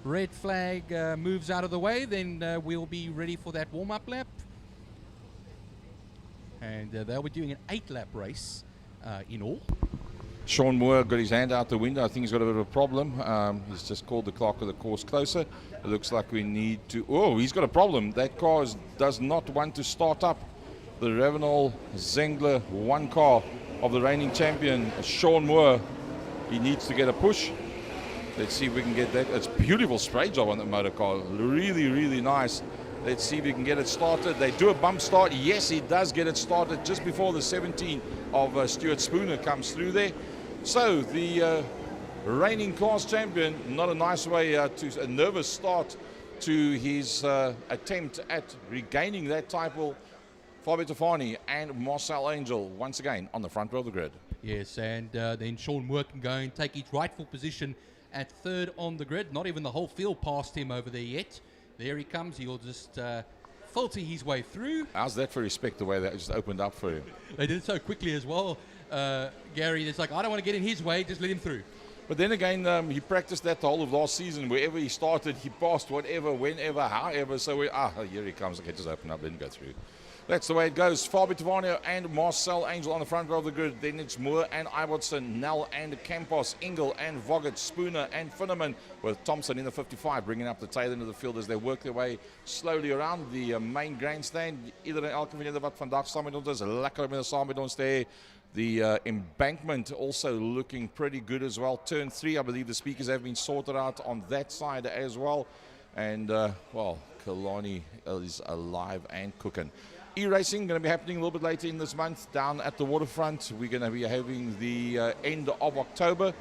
red flag moves out of the way, then we'll be ready for that warm-up lap. And they'll be doing an 8-lap race in all. Sean Moore got his hand out the window. I think he's got a bit of a problem. He's just called the clock of the course closer. It looks like we need to... Oh, he's got a problem. That car does not want to start up. The Ravenel Zengler 1 car of the reigning champion, Sean Moore. He needs to get a push. Let's see if we can get that. It's beautiful spray job on the motor car. Really, really nice. Let's see if we can get it started. They do a bump start. Yes, he does get it started just before the 17 of Stuart Spooner comes through there. So the reigning class champion, not a nice way to a nervous start to his attempt at regaining that title. Fabio Tofani and Marcel Angel once again on the front row of the grid. Yes, and then Sean Moore can go and take his rightful position at third on the grid. Not even the whole field past him over there yet. There he comes. He'll just filter his way through. How's that for respect, the way that just opened up for him? They did it so quickly as well, Gary. It's like, I don't want to get in his way, just let him through. But then again, he practiced that the whole of last season. Wherever he started, he passed whatever, whenever, however. So here he comes. Okay, just open up, let him go through. That's the way it goes. Fabio Tavano and Marcel Angel on the front row of the grid. Then it's Moore and Iverson, Nell and Campos, Engel and Voggett, Spooner and Finneman, with Thompson in the 55 bringing up the tail end of the field as they work their way slowly around the main grandstand. Iedereen elke wanneer wat vandag saam met ons is, lekker met saam met ons there. The embankment also looking pretty good as well. Turn 3, I believe the speakers have been sorted out on that side as well. And, well, Kalani is alive and cooking. E-racing going to be happening a little bit later in this month down at the waterfront. We're going to be having the end of October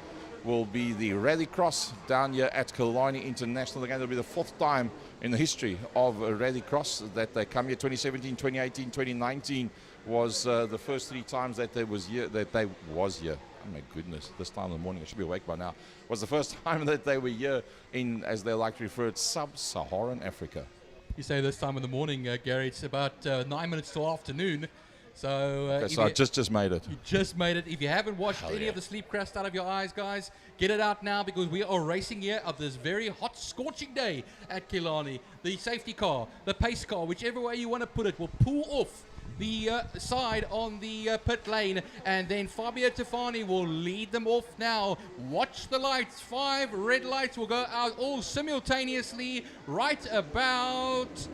will be the Rallycross down here at Kalani International. Again, it'll be the 4th time in the history of Rallycross that they come here. 2017, 2018, 2019 was the first 3 times that they was here. Oh my goodness, this time in the morning, I should be awake by now. Was the first time that they were here in, as they like to refer it, sub-Saharan Africa. You say this time in the morning, Gary, it's about 9 minutes till afternoon. So, okay, so I just made it. You just made it. If you haven't washed any of the sleep crust out of your eyes, guys, get it out now because we are racing here of this very hot, scorching day at Killarney. The safety car, the pace car, whichever way you want to put it, will pull off the side on the pit lane, and then Fabio Tofani will lead them off now. Watch the lights. 5 red lights will go out all simultaneously right about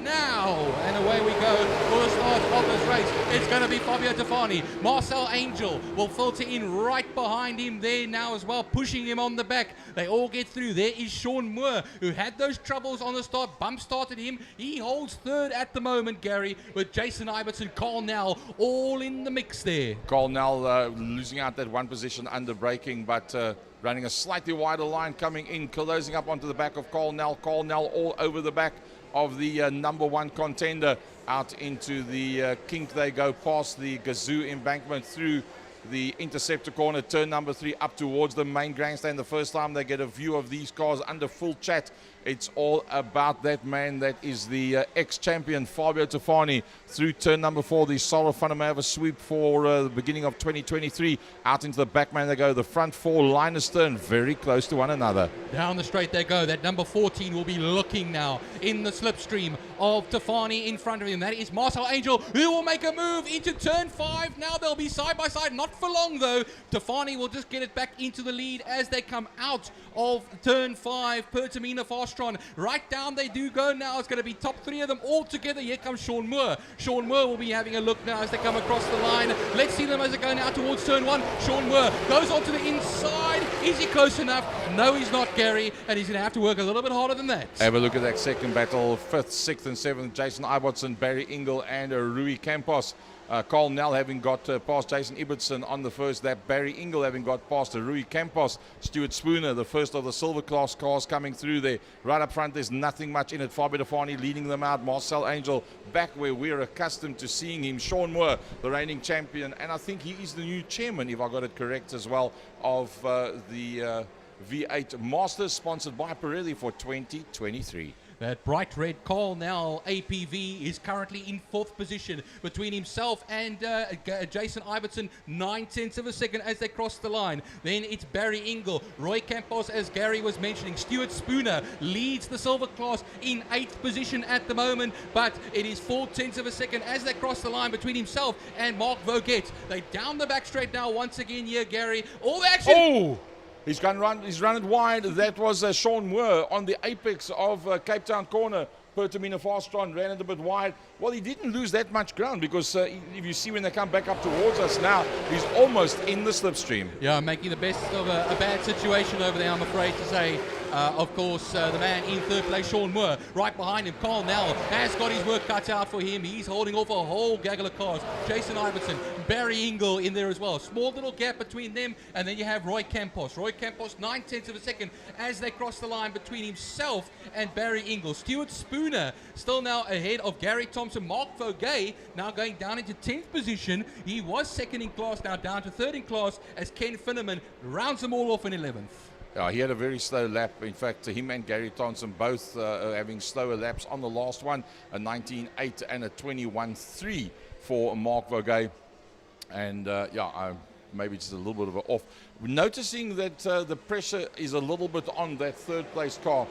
now, and away we go for the start of this race. It's going to be Fabio Tofani. Marcel Angel will filter in right behind him there now as well, pushing him on the back. They all get through. There is Sean Moore, who had those troubles on the start, bump started him. He holds third at the moment, Gary, with Jason Iverson, Carl Nell, all in the mix there. Carl Nell losing out that 1 position under braking, but running a slightly wider line coming in, closing up onto the back of Carl Nell. Carl Nell all over the back of the number 1 contender. Out into the kink they go, past the Gazoo embankment, through the interceptor corner, turn number 3 up towards the main grandstand. The first time they get a view of these cars under full chat, it's all about that man that is the ex-champion Fabio Tofani. Through turn number 4, the Sorrow Funham have a sweep for the beginning of 2023. Out into the back man they go. The front 4 line astern very close to one another. Down the straight they go. That number 14 will be looking now in the slipstream of Tofani in front of him. That is Marcel Angel, who will make a move into turn 5. Now they'll be side by side, not for long though. Tofani will just get it back into the lead as they come out of turn 5. Pertamina Fastron. Right down they do go now. It's going to be top 3 of them all together. Here comes Sean Moore. Sean Moore will be having a look now as they come across the line. Let's see them as they go now towards turn 1. Sean Moore goes onto the inside. Is he close enough? No, he's not, Gary, and he's going to have to work a little bit harder than that. Have a look at that second battle. 5th, 6th and 7th, Jason Iverson, Barry Engel and Rui Campos. Carl Nell having got past Jason Ibbotson on the first lap. Barry Engel having got past Rui Campos. Stuart Spooner, the first of the silver class cars coming through there. Right up front, there's nothing much in it. Fabio Tofani leading them out. Marcel Angel back where we're accustomed to seeing him. Sean Moore, the reigning champion. And I think he is the new chairman, if I got it correct as well, of the V8 Masters, sponsored by Pirelli for 2023. That bright red car now, APV, is currently in 4th position between himself and Jason Iverson, 9/10 of a second as they cross the line. Then it's Barry Ingle, Roy Campos, as Gary was mentioning. Stuart Spooner leads the silver class in 8th position at the moment, but it is 4/10 of a second as they cross the line between himself and Mark Voget. They down the back straight now once again here, Gary. All the action. Oh! He's run it wide. That was Sean Moore on the apex of Cape Town corner. Pertamina Fastron ran it a bit wide. Well, he didn't lose that much ground because if you see when they come back up towards us now, he's almost in the slipstream. Yeah, making the best of a bad situation over there, I'm afraid to say. Of course, the man in 3rd place, Sean Moore, right behind him. Carl Nell has got his work cut out for him. He's holding off a whole gaggle of cars. Jason Iverson, Barry Ingle in there as well. Small little gap between them, and then you have Roy Campos. Roy Campos, 9/10 of a second as they cross the line between himself and Barry Ingle. Stuart Spooner still now ahead of Gary Thompson. Mark Vogay now going down into 10th position. He was 2nd in class, now down to 3rd in class as Ken Finneman rounds them all off in 11th. Yeah, he had a very slow lap. In fact, him and Gary Thompson both having slower laps on the last one, a 19.8 and a 21.3 for Mark Vogay. And maybe just a little bit of an off. Noticing that the pressure is a little bit on that 3rd place car,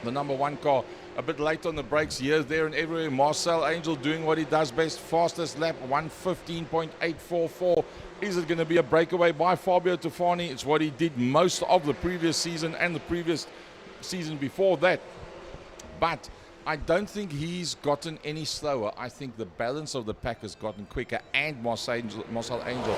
the number 1 car. A bit late on the brakes here, there and everywhere. Marcel Angel doing what he does best. Fastest lap, 1:15.844. Is it going to be a breakaway by Fabio Tofani? It's what he did most of the previous season and the previous season before that. But I don't think he's gotten any slower. I think the balance of the pack has gotten quicker, and Marcel Angel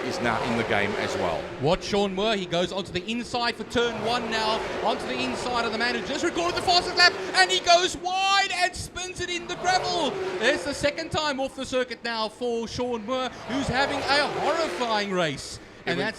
is now in the game as well. Watch Sean Moore. He goes onto the inside for turn 1 now. Onto the inside of the man who just recorded the fastest lap, and he goes wide and spins it in the gravel. There's the 2nd time off the circuit now for Sean Moore, who's having a horrifying race. And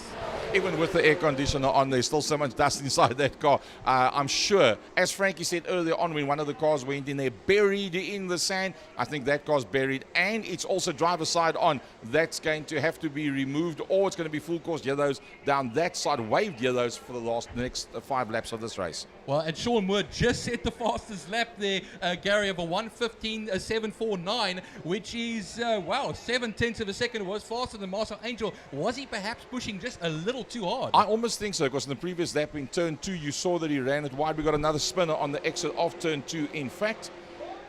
even with the air conditioner on, there's still so much dust inside that car. I'm sure, as Frankie said earlier on, when one of the cars went in there, buried in the sand, I think that car's buried, and it's also driver's side on. That's going to have to be removed, or it's going to be full course yellows down that side, waved yellows for the next 5 laps of this race. Well, and Sean Moore just set the fastest lap there, Gary, of a 1:15.749, which is, 7/10 of a second. Was faster than Marcel Angel. Was he perhaps pushing just a little too hard? I almost think so, because in the previous lap in turn 2, you saw that he ran it wide. We got another spinner on the exit of turn 2. In fact,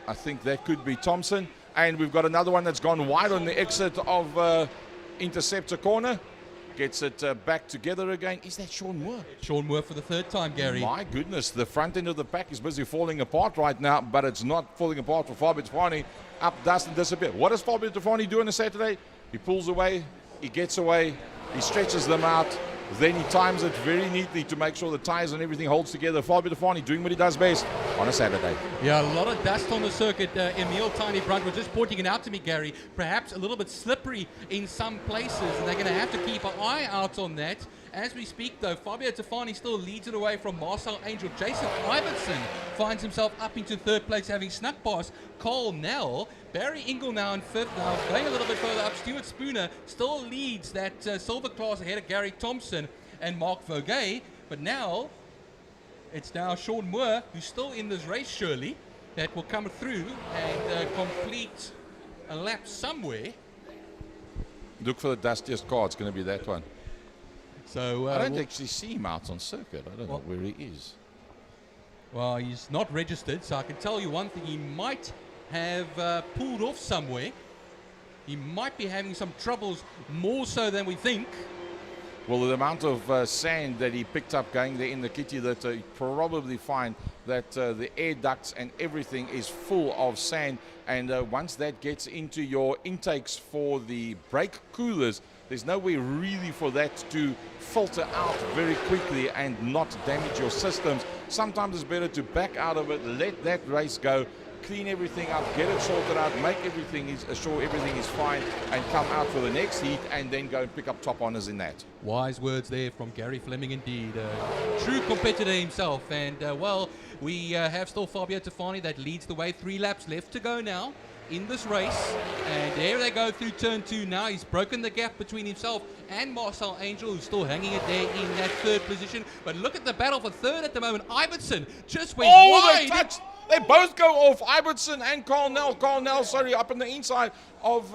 I think that could be Thompson. And we've got another one that's gone wide on the exit of Interceptor corner. Gets it back together again. Is that Sean Moore? Sean Moore for the 3rd time, Gary. My goodness, the front end of the pack is busy falling apart right now, but it's not falling apart for Fabio Tofani. Up, dust, and disappear. What does Fabio Tofani do on a Saturday? He pulls away, he gets away, he stretches them out, then he times it very neatly to make sure the tyres and everything holds together. Fabio Tofani doing what he does best on a Saturday. Yeah, a lot of dust on the circuit. Emil Tiny Brunt was just pointing it out to me, Gary. Perhaps a little bit slippery in some places, and they're going to have to keep an eye out on that. As we speak, though, Fabio Tofani still leads it away from Marcel Angel. Jason Iverson finds himself up into 3rd place, having snuck past Carl Nell. Barry Ingle now in 5th. Now going a little bit further up, Stuart Spooner still leads that silver class ahead of Gary Thompson and Mark Vogay. But now, it's now Sean Moore, who's still in this race, surely, that will come through and complete a lap somewhere. Look for the dustiest car. It's going to be that one. So I don't actually see him out on circuit. I don't know where he is. Well, he's not registered, so I can tell you one thing. He might have pulled off somewhere. He might be having some troubles, more so than we think. Well, the amount of sand that he picked up going there in the kitty, that you probably find that the air ducts and everything is full of sand. And once that gets into your intakes for the brake coolers, there's no way really for that to filter out very quickly and not damage your systems. Sometimes it's better to back out of it, let that race go, clean everything up, get it sorted out, make everything sure everything is fine, and come out for the next heat and then go and pick up top honors in that. Wise words there from Gary Fleming indeed. True competitor himself. And we have still Fabio Tofani that leads the way. 3 laps left to go now in this race, and there they go through turn 2 now. He's broken the gap between himself and Marcel Angel, who's still hanging it there in that 3rd position. But look at the battle for 3rd at the moment. Iverson just went wide. They both go off, Ibbotson and Carnell. Carnell, sorry, up on the inside of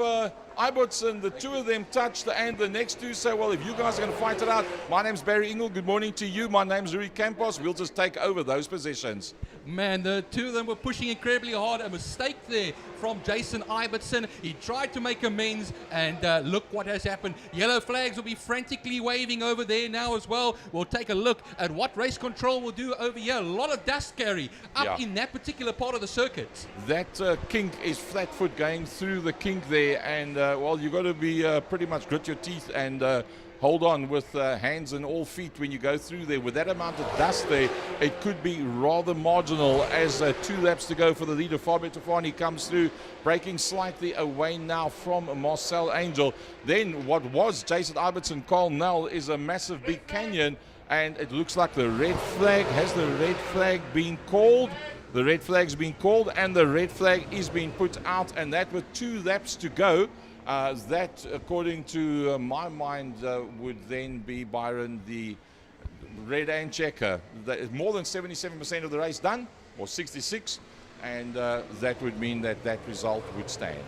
Ibbotson. The two of them touched, and the next two say, well, if you guys are going to fight it out. My name's Barry Ingle. Good morning to you. My name's Rui Campos. We'll just take over those positions. Man, the two of them were pushing incredibly hard. A mistake there from Jason Ibbotson. He tried to make amends, and look what has happened. Yellow flags will be frantically waving over there now as well. We'll take a look at what race control will do over here. A lot of dust carry up in that particular part of the circuit. That kink is flat foot going through the kink there, and well, you've got to be pretty much grit your teeth and hold on with hands and all feet when you go through there. With that amount of dust there, it could be rather marginal as 2 laps to go for the leader. Fabio Tofani comes through, breaking slightly away now from Marcel Angel. Then what was Jason Ibbotson, Carl Nell is a massive big canyon, and it looks like the red flag. Has the red flag been called? The red flag's been called, and the red flag is being put out, and that with 2 laps to go. That, according to my mind, would then be, Byron, the red and checker. That is more than 77% of the race done, or 66, and that would mean that that result would stand.